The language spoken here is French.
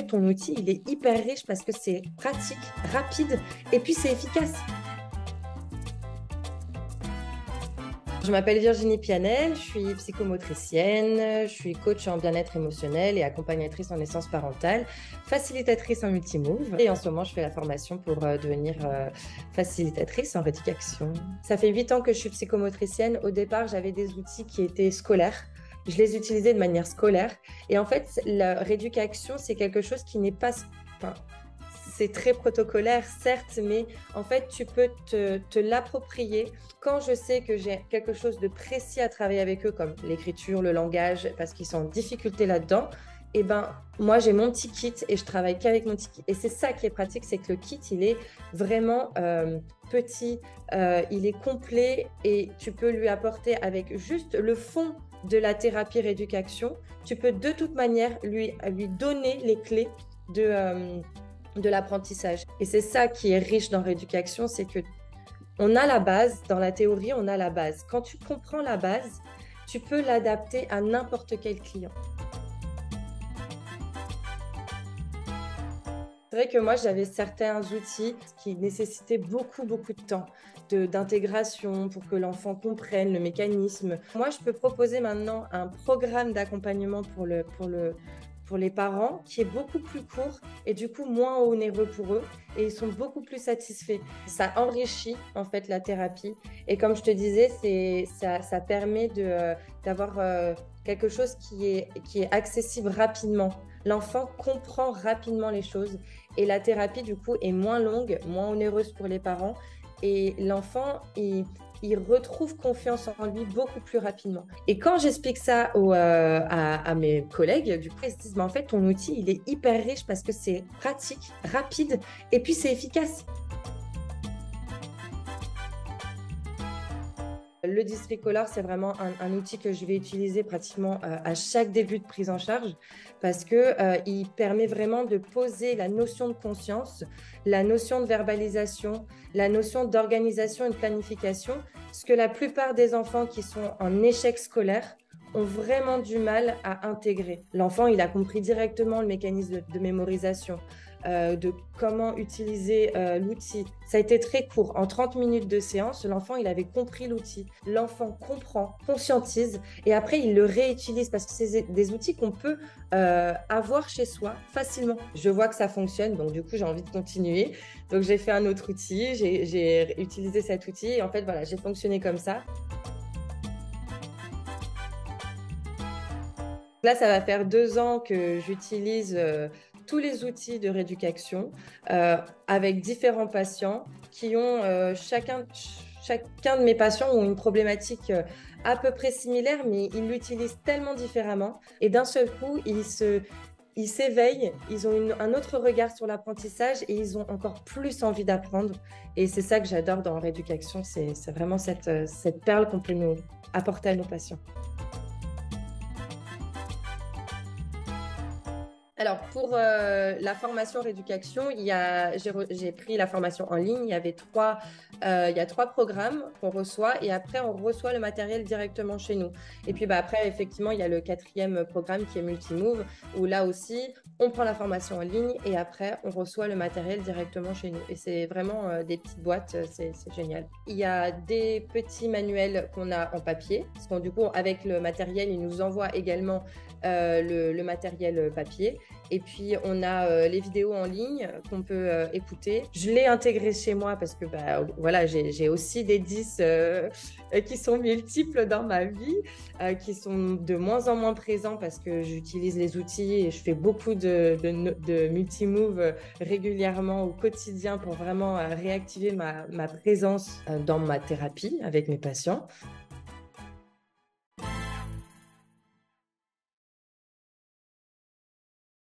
ton outil, il est hyper riche parce que c'est pratique, rapide et puis c'est efficace. Je m'appelle Virginie Pianel, je suis psychomotricienne, je suis coach en bien-être émotionnel et accompagnatrice en naissance parentale, facilitatrice en multimove et en ce moment je fais la formation pour devenir facilitatrice en rééducation. Ça fait 8 ans que je suis psychomotricienne. Au départ, j'avais des outils qui étaient scolaires. Je les utilisais de manière scolaire et en fait, la rééducation, c'est quelque chose qui n'est pas... Enfin, c'est très protocolaire, certes, mais en fait, tu peux te l'approprier. Quand je sais que j'ai quelque chose de précis à travailler avec eux, comme l'écriture, le langage, parce qu'ils sont en difficulté là-dedans, et ben, moi, j'ai mon petit kit et je travaille qu'avec mon petit kit. Et c'est ça qui est pratique, c'est que le kit, il est vraiment petit, il est complet et tu peux lui apporter avec juste le fond de la thérapie rééducation. Tu peux de toute manière lui donner les clés de l'apprentissage. Et c'est ça qui est riche dans rééducation, c'est que on a la base, dans la théorie, on a la base. Quand tu comprends la base, tu peux l'adapter à n'importe quel client. C'est vrai que moi, j'avais certains outils qui nécessitaient beaucoup de temps d'intégration pour que l'enfant comprenne le mécanisme. Moi, je peux proposer maintenant un programme d'accompagnement pour les parents qui est beaucoup plus court et du coup moins onéreux pour eux et ils sont beaucoup plus satisfaits. Ça enrichit en fait la thérapie et comme je te disais, ça permet d'avoir quelque chose qui est accessible rapidement. L'enfant comprend rapidement les choses et la thérapie du coup est moins longue, moins onéreuse pour les parents et l'enfant il retrouve confiance en lui beaucoup plus rapidement. Et quand j'explique ça à mes collègues, du coup, ils se disent, mais en fait, ton outil, il est hyper riche parce que c'est pratique, rapide et puis c'est efficace. Le Districolor, c'est vraiment un outil que je vais utiliser pratiquement à chaque début de prise en charge parce qu'il permet vraiment de poser la notion de conscience, la notion de verbalisation, la notion d'organisation et de planification, ce que la plupart des enfants qui sont en échec scolaire ont vraiment du mal à intégrer. L'enfant, il a compris directement le mécanisme de mémorisation, de comment utiliser l'outil. Ça a été très court. En 30 minutes de séance, l'enfant, il avait compris l'outil. L'enfant comprend, conscientise et après, il le réutilise parce que c'est des outils qu'on peut avoir chez soi facilement. Je vois que ça fonctionne, donc du coup, j'ai envie de continuer. Donc, j'ai fait un autre outil, j'ai utilisé cet outil et en fait, voilà, j'ai fonctionné comme ça. Là, ça va faire 2 ans que j'utilise tous les outils de rééducation avec différents patients qui ont chacun de mes patients ont une problématique à peu près similaire, mais ils l'utilisent tellement différemment. Et d'un seul coup, ils s'éveillent, ils ont un autre regard sur l'apprentissage et ils ont encore plus envie d'apprendre. Et c'est ça que j'adore dans la rééducation, c'est vraiment cette perle qu'on peut nous apporter à nos patients. Alors, pour la formation rééducation, j'ai pris la formation en ligne. Il y a 3 programmes qu'on reçoit et après, on reçoit le matériel directement chez nous. Et puis, après, effectivement, il y a le 4e programme qui est Multimove où là aussi, on prend la formation en ligne et après, on reçoit le matériel directement chez nous. Et c'est vraiment des petites boîtes, c'est génial. Il y a des petits manuels qu'on a en papier. Parce que du coup, avec le matériel, ils nous envoient également le matériel papier. Et puis, on a les vidéos en ligne qu'on peut écouter. Je l'ai intégré chez moi parce que voilà, j'ai aussi des 10 qui sont multiples dans ma vie, qui sont de moins en moins présents parce que j'utilise les outils et je fais beaucoup de multimove régulièrement au quotidien pour vraiment réactiver ma présence dans ma thérapie avec mes patients.